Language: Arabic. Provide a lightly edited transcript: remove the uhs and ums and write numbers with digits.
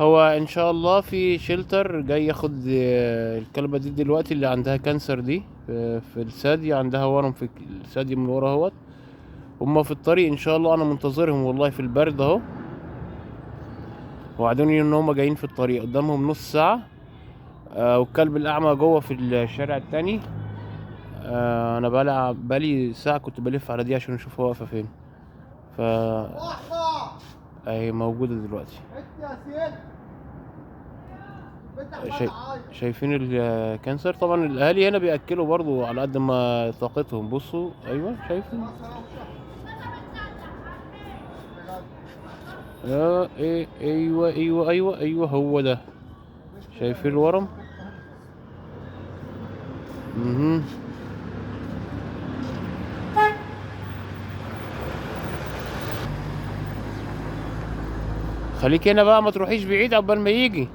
هو ان شاء الله في شيلتر جاي ياخد الكلبة دي دلوقتي اللي عندها كانسر دي، في الثدي، عندها ورم في الثدي من ورا اهوت. هما في الطريق ان شاء الله، انا منتظرهم والله في البرد اهو. وعدوني ان هما جايين في الطريق، قدامهم نص ساعة. والكلب الاعمى جوه في الشارع التاني. انا بقالي ساعة كنت بلف على دي عشان اشوف هو واقفة فين. ف اهي موجودة دلوقتي. شاي... شايفين الكانسر. طبعا الاهالي هنا بياكلوا برضو على قد ما طاقتهم. بصوا، ايوه شايفين. ايه، ايوه ايوه ايوه ايوه، هو ده. شايفين الورم. مهم. خليك هنا بقى، ما تروحيش بعيد عقبال ما يجي.